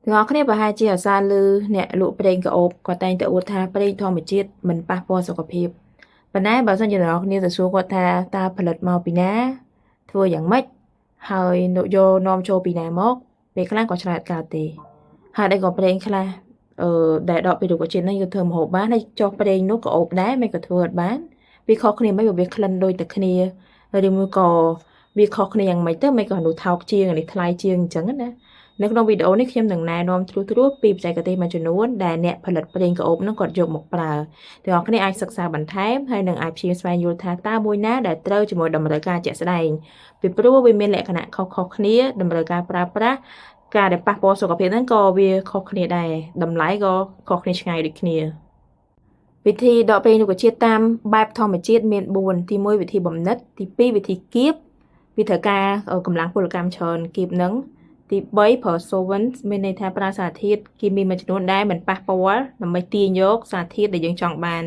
ទាំងអស់គ្នាប្រហែលជាអាសាឮអ្នកលក់ប្រេងកាអូបគាត់តែងតែអួតថាប្រេងធម្មជាតិមិនប៉ះពាល់សុខភាពប៉ុន្តែបើសិនជាអ្នកនរគ្នាទៅសួរគាត់ថាតើផលិតមកពីណាធ្វើយ៉ាងម៉េចហើយយកនាំចូលពីណាមកពេលខ្លះក៏ឆ្លើយអត់កើតទេហើយដែលក៏ប្រេងខ្លះដែលដកពីរុក្ខជាតិហ្នឹងយកធ្វើម្ហូបបានហើយចុះប្រេងនោះក៏អូបដែរមិនក៏ធ្វើអត់បានវាខុសគ្នាមិនវាក្លិនដូចតែគ្នាឬមួយក៏វាខុសគ្នាយ៉ាងម៉េចទៅមិនក៏នោះថោកជាងនេះថ្លៃជាងអញ្ចឹងណានៅក្នុងវីដេអូនេះខ្ញុំនឹងណែនាំត្រួសពីបច្ចេកទេសមួយចំនួនដែលអ្នកផលិតប្រេងកាអូបនឹងគាត់យកមកប្រើទាំងអស់គ្នាអាចសិក្សាបន្ថែមហើយនឹងអាចព្យាយាមស្វែងយល់ថាតើមួយណាដែលត្រូវជាមួយតម្រូវការជាក់ស្ដែងពីព្រោះវាមានលក្ខណៈខុសៗគ្នាតម្រូវការប្រើប្រាស់ការដែលប៉ះពាល់សុខភាពហ្នឹងក៏វាខុសគ្នាដែរតម្លៃក៏ខុសគ្នាឆ្ងាយដូចគ្នាវិធីដកប្រេងរុក្ខជាតិតាមបែបធម្មជាតិមាន4ទី1វិធីបំណិតទី2វិធីគៀបវាត្រូវការកម្លាំងពលកម្មច្រើនគៀបនឹងទី3ប្រើ solvent មានន័យថាប្រើសារធាតុគីមីមួយចំនួនដែលមិនប៉ះពាល់ដើម្បីទាញយកសារធាតុដែលយើងចង់បាន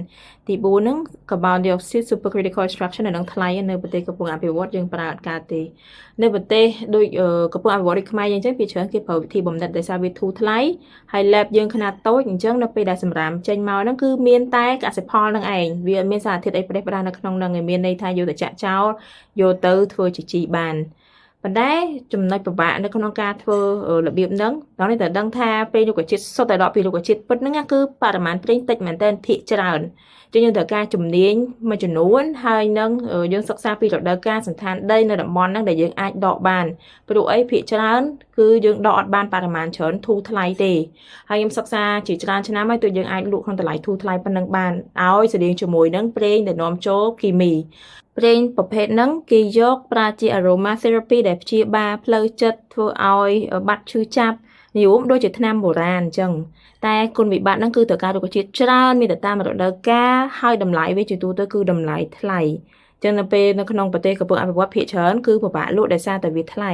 ទី4ហ្នឹង carbon dioxide supercritical extraction នៅនឹងថ្លៃនៅប្រទេសកំពុងអភិវឌ្ឍយើងប្រើអត់កើតទេនៅប្រទេសដូចកំពុងអភិវឌ្ឍដូចខ្មែរយ៉ាងចឹងវាច្រើនគេប្រើវិធីបំណិតដោយសារវាធូរថ្លៃហើយ lab យើងខ្នាតតូចអញ្ចឹងនៅពេលដែលសម្រាមចេញមកហ្នឹងគឺមានតែកសិផលហ្នឹងឯងវាមានសារធាតុអីប្រេះប្រាស់នៅក្នុងហ្នឹងឯងមានន័យថាយកទៅចាក់ចោលយកទៅធ្វើជាជីបានប៉ុន្តែចំណុចពិបាកនៅក្នុងការធ្វើរបៀបហ្នឹងដល់នេះត្រូវដឹងថាប្រេងរុក្ខជាតិសុទ្ធតែដកពីរុក្ខជាតិពិតហ្នឹងគឺបរិមាណប្រេងតិចមែនទែនភាគច្រើនចឹងយើងត្រូវការជំនាញមួយចំនួនហើយនឹងយើងសិក្សាពីរដូវកាលសន្តានដីនៅតំបន់ហ្នឹងដែលយើងអាចដកបានព្រោះអីភាគច្រើនគឺយើងដកអត់បានបរិមាណច្រើនធូរថ្លៃទេហើយខ្ញុំសិក្សាជាច្រើនឆ្នាំហើយទើបយើងអាចលក់ក្នុងតម្លៃធូរថ្លៃប៉ុណ្ណឹងបានឲ្យស្តៀងជាមួយនឹងប្រេងដែលនាំចូលគីមីប្រេងប្រភេទហ្នឹងគេយកប្រើជា aroma therapy ដែលព្យាបាលផ្លូវចិត្តធ្វើឲ្យបាត់ឈឺចាប់និយមដូចជាថ្នាំបុរាណអញ្ចឹងតែគុណវិបត្តិហ្នឹងគឺត្រូវការរុក្ខជាតិច្រើនមានទៅតាមរដូវកាលហើយតម្លៃវាជាទូទៅគឺតម្លៃថ្លៃអញ្ចឹងនៅពេលនៅក្នុងប្រទេសកំពុងអភិវឌ្ឍភាគច្រើនគឺពិបាកលក់ដោយសារតែវាថ្លៃ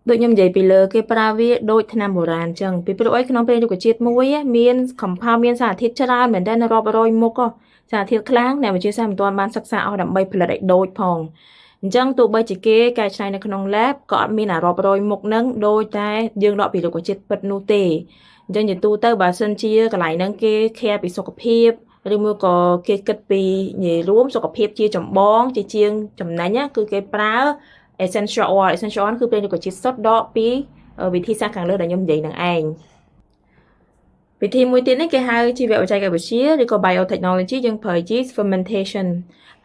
ដូចខ្ញុំនិយាយពីលើគេប្រើវាដូចថ្នាំបុរាណអញ្ចឹងពីព្រោះអីក្នុងប្រេងរុក្ខជាតិមួយមាន compound មានសារធាតុច្រើនមែនតើរាប់រយមុខសារធាតុខ្លាំងអ្នកវិទ្យាសាស្ត្រមិនទាន់បានសិក្សាអស់ដើម្បីផលិតឲ្យដូចផងអញ្ចឹងទោះបីជាគេកែច្នៃនៅក្នុង lab ក៏អត់មានរាប់រយមុខហ្នឹងដូចតែយើងដកពីរុក្ខជាតិពិតនោះទេអញ្ចឹងជាទូទៅបើសិនជាកន្លែងហ្នឹងគេ care ពីសុខភាពឬមួយក៏គេគិតពីនិយាយរួមសុខភាពជាចម្បងជាជាងចំណេញគឺគេប្រើ essential oil គឺប្រេងរុក្ខជាតិសុទ្ធដកពីវិធីសាស្ត្រខាងលើដែលខ្ញុំនិយាយនឹងឯងវិធីមួយទៀតនេះគេហៅជីវបច្ចេកវិទ្យាឬក៏ biotechnology យើងប្រើ yeast fermentation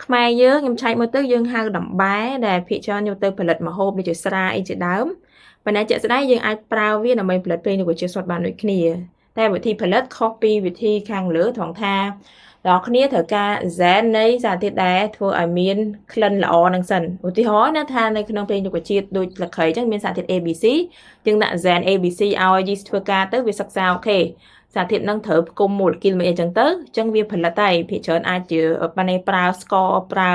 ខ្មែរយើងខ្ញុំឆែកមើលទៅយើងហៅដំបែដែលភាគច្រើនយកទៅផលិតម្ហូបដូចជាស្រាអីជាដើមប៉ុន្តែជាក់ស្ដែងយើងអាចប្រើវាដើម្បីផលិតប្រេងរុក្ខជាតិសុទ្ធបានដូចគ្នាតែវិធីផលិតខុសពីវិធីខាងលើត្រង់ថាដល់គ្នាត្រូវការ zen នៃសារធាតុដែលធ្វើឲ្យមានក្លិនល្អនឹងសិនឧទាហរណ៍ណាថានៅក្នុងប្រេងរុក្ខជាតិដូចលក្ខីអញ្ចឹងមានសារធាតុ ABC យើងដាក់ zen ABC ឲ្យ yeast ធ្វើការទៅវាសិក្សាអូខេសារធាតុនឹងត្រូវផ្គុំម៉ូលេគុលមួយអីចឹងទៅអញ្ចឹងវាផលិតតែភាគច្រើនអាចជាបានប្រើស្ករប្រើ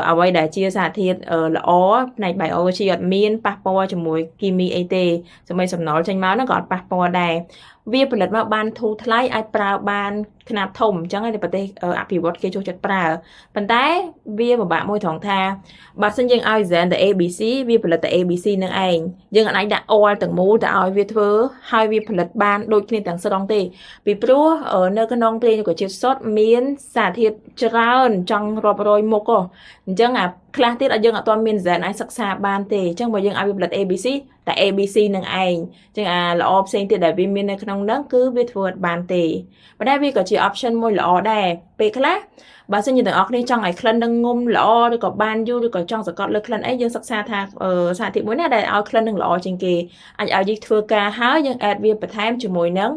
អ្វីដែលជាសារធាតុល្អផ្នែក biology អត់មានប៉ះពាល់ជាមួយគីមីអីទេសម្រាប់សំណល់ចេញមកហ្នឹងក៏អត់ប៉ះពាល់ដែរវាផលិតមកបានធូរថ្លៃអាចប្រើបានຂະຫນាតធំអញ្ចឹងនៅប្រទេសអភិវឌ្ឍគេចូលចិត្តប្រើប៉ុន្តែវាពិបាកមួយត្រង់ថាបើសិនយើងឲ្យ Zen ទៅ ABC វាផលិតតែ ABC នឹងឯងយើងអាចដាក់ oil ទាំងមូលទៅឲ្យវាធ្វើហើយវាផលិតបានដូចគ្នាទាំងស្រុងទេពីព្រោះនៅក្នុងប្រេងរុក្ខជាតិសុទ្ធមានសារធាតុច្រើនចង់រាប់រយមុខអញ្ចឹងអាខ្លះទៀតយើងអត់ទាន់មាន Zen អាចសិក្សាបានទេអញ្ចឹងបើយើងឲ្យវាផលិត ABC តែ ABC នឹងឯងអញ្ចឹងអាល្អផ្សេងទៀតដែលវាមាននៅក្នុងហ្នឹងគឺវាធ្វើអត់បានទេប៉ុន្តែវាក៏ជា option មួយល្អដែរពេលខ្លះបើសិនជាទាំងអស់គ្នាចង់ឲ្យក្លិននឹងងុំល្អឬក៏បានយូរឬក៏ចង់សង្កត់លើក្លិនអីយើងសិក្សាថាសារធាតុមួយណាដែលឲ្យក្លិននឹងល្អជាងគេអាចឲ្យយើងធ្វើការហើយយើង add វាបន្ថែមជាមួយនឹង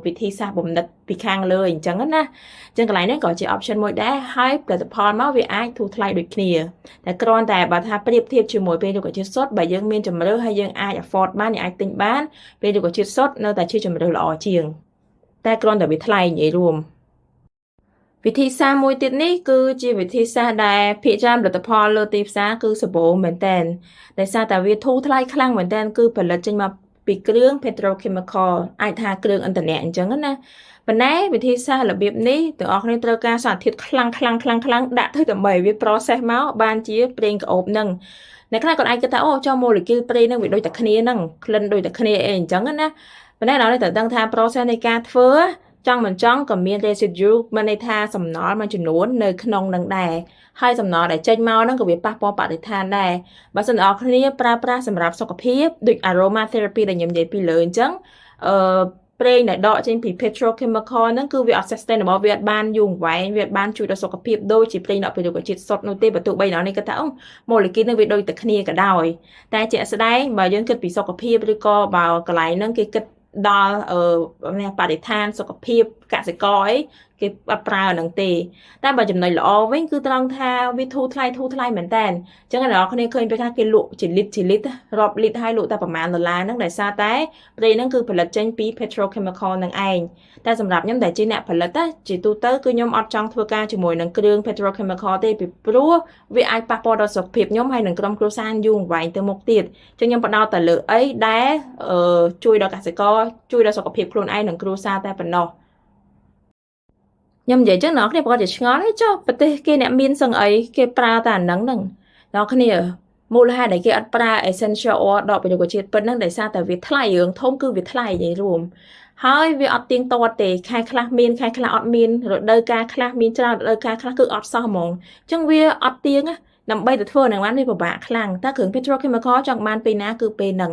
វិធីសាស្ត្របំណិតពីខាងលើអញ្ចឹងណាអញ្ចឹងកន្លែងនេះក៏ជា option មួយដែរហើយផលិតផលមកវាអាចធូរថ្លៃដូចគ្នាតែគ្រាន់តែបើថាប្រៀបធៀបជាមួយប្រេងរុក្ខជាតិសុទ្ធបើយើងមានជម្រើសហើយយើងអាច afford បានយើងអាចទិញបានប្រេងរុក្ខជាតិសុទ្ធនៅតែជាជម្រើសល្អជាងតែគ្រាន់តែវាថ្លៃនិយាយរួមវិធីសាស្ត្រមួយទៀតនេះគឺជាវិធីសាស្ត្រដែលភាគច្រើនផលិតផលលើទីផ្សារគឺសម្បូរមែនទែនដោយសារតែវាធូរថ្លៃខ្លាំងមែនទែនគឺផលិតចេញមកពីគ្រឿង petrochemical អាចថាគ្រឿងឥន្ធនៈអញ្ចឹងណាប៉ុន្តែវិធីសាស្ត្ររបៀបនេះទាំងអស់គ្នាត្រូវការសារធាតុខ្លាំងដាក់ទៅដើម្បីវា process មកបានជាប្រេងកាអូបនឹង អ្នកខ្លះគាត់អាចគិតថាអូចុះ molecule ប្រេងហ្នឹងវាដូចតែគ្នាហ្នឹងក្លិនដូចតែគ្នាអីអញ្ចឹងណាប៉ុន្តែដល់តែដឹងថា process នៃការធ្វើចង់មិនចង់ក៏មាន residue មានន័យថាសំណល់មួយចំនួននៅក្នុងនឹងដែរហើយសំណល់ដែលចេញមកហ្នឹងក៏វាប៉ះពាល់បរិស្ថានដែរបើសិនអ្នកគ្នាប្រើប្រាស់សម្រាប់សុខភាពដូច aroma therapy ដែលខ្ញុំនិយាយពីលើអញ្ចឹងប្រេងដែលដកចេញពី petrochemical ហ្នឹងគឺវាអត់ sustainable វាអត់បានយូរអង្វែងវាអត់បានជួយដល់សុខភាពដូចជាប្រេងដកពីរុក្ខជាតិសុទ្ធនោះទេបើទោះបីដល់នេះគាត់ថាអូ molecule ហ្នឹងវាដូចតែគ្នាក៏ដោយតែជាក់ស្ដែងបើយើងគិតពីសុខភាពឬក៏បើកន្លែងហ្នឹងគេគិតដល់បរិស្ថានសុខភាពកសិករអីគេអត់ប្រើហ្នឹងទេតែបើចំណុចល្អវិញគឺត្រង់ថាវាធូរថ្លៃមែនតើអញ្ចឹងអ្នកនរគ្នាឃើញពេលខ្លះគេលក់ជាលីត្ររាប់លីត្រហើយលក់តែប្រហែលដុល្លារហ្នឹងដោយសារតែប្រេងហ្នឹងគឺផលិតចេញពី petrochemical ហ្នឹងឯងតែសម្រាប់ខ្ញុំដែលជាអ្នកផលិតជាទូទៅគឺខ្ញុំអត់ចង់ធ្វើការជាមួយនឹងគ្រឿង petrochemical ទេពីព្រោះវាអាចប៉ះពាល់ដល់សុខភាពខ្ញុំហើយនឹងក្រុមគ្រួសារយូរអង្វែងទៅមុខទៀតអញ្ចឹងខ្ញុំបដោតតែលើអីដែលជួយដល់កសិករជួយដល់សុខភាពខ្លួនឯងនិងគ្រួសារតែប៉ុណ្ណោះខ្ញុំនិយាយចឹងអ្នកគ្នាប្រកាសជាឆ្ងល់ហើយចុះប្រទេសគេអ្នកមានសឹងអីគេប្រើតែអាហ្នឹងអ្នកគ្នាមូលហេតុដែលគេអត់ប្រើ essential oil ដកពីរុក្ខជាតិពិតហ្នឹងដោយសារតែវាថ្លៃរឿងធំគឺវាថ្លៃនិយាយរួមហើយវាអត់ទៀងទាត់ទេខែខ្លះមានខែខ្លះអត់មានរដូវកាលខ្លះមានច្រើនរដូវកាលខ្លះគឺអត់សោះហ្មងអញ្ចឹងវាអត់ទៀងដើម្បីទៅធ្វើនឹងបានវាពិបាកខ្លាំងតែគ្រឿង petrochemical ចង់បានពេលណាគឺពេលហ្នឹង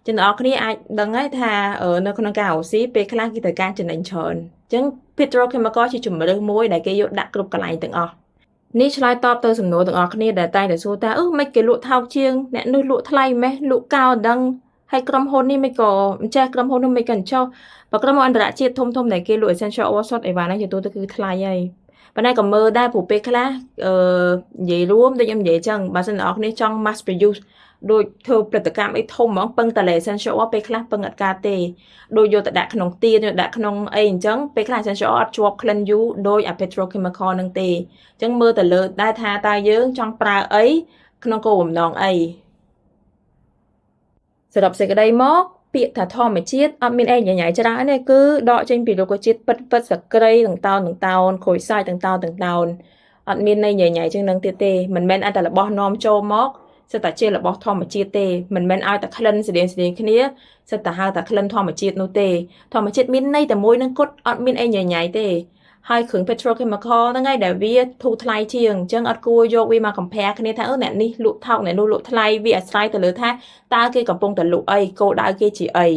ចឹងអ្នកនរគ្នាអាចដឹងហើយថានៅក្នុងការរកស៊ីពេលខ្លះគេត្រូវការចំណេញច្រើនអញ្ចឹង petrochemical ជាជំរើសមួយដែលគេយកដាក់គ្រប់កន្លែងទាំងអស់នេះឆ្លើយតបទៅសំណួរទាំងអស់គ្នាដែលតែងតែសួរថាមិនគេលក់ថោកជាងអ្នកនោះលក់ថ្លៃម៉េះលក់កោដឹងហើយក្រុមហ៊ុននេះមិនក៏ម្ចាស់ក្រុមហ៊ុននោះមិនក៏ចោះបើក្រុមហ៊ុនអន្តរជាតិធំដែលគេលក់ essential oil សុទ្ធអីវ៉ាហ្នឹងជាទូទៅគឺថ្លៃហើយប៉ុន្តែក៏មើលដែរព្រោះពេលខ្លះនិយាយរួមដូចខ្ញុំនិយាយចឹងបើសិនអ្នកនរគ្នាចង់ mass produce ដូចធ្វើផលិតកម្មអីធំហ្មងពឹងតែ essential oil ពេលខ្លះពឹងអត់ការទេដូចយកទៅដាក់ក្នុងទៀនយកដាក់ក្នុងអីអញ្ចឹងពេលខ្លះ essential oil អត់ជាប់ក្លិនយូរដោយ petrochemical ហ្នឹងទេអញ្ចឹងមើលទៅលើដែរថាតើយើងចង់ប្រើអីក្នុងគោលបំណងអីសរុបសេចក្តីមកពាក្យថាធម្មជាតិអត់មានអីញញ៉ៃច្រើនទេគឺដកចេញពីរុក្ខជាតិពិតសក្រីទាំងតោនក្រូចសើចទាំងតោនអត់មានន័យញញ៉ៃជាងនឹងទៀតទេមិនមែនតែរបស់នាំចូលមកសិតតែជារបស់ធម្មជាតិទេមិនមែនឲ្យតែក្លិនស្តៀងគ្នាសិតតែហៅតែក្លិនធម្មជាតិនោះទេធម្មជាតិមានន័យតែមួយនឹងគាត់អត់មានអីញញ៉ៃទេហើយគ្រឿង petrochemical ហ្នឹងឯងដែលវាធូរថ្លៃជាងអញ្ចឹងអត់គួរយកវាមក compare គ្នាថាអ្នកនេះលក់ថោកអ្នកនោះលក់ថ្លៃវាអាស្រ័យទៅលើថាតើគេកំពុងតែលក់អីគោលដៅគេជាអី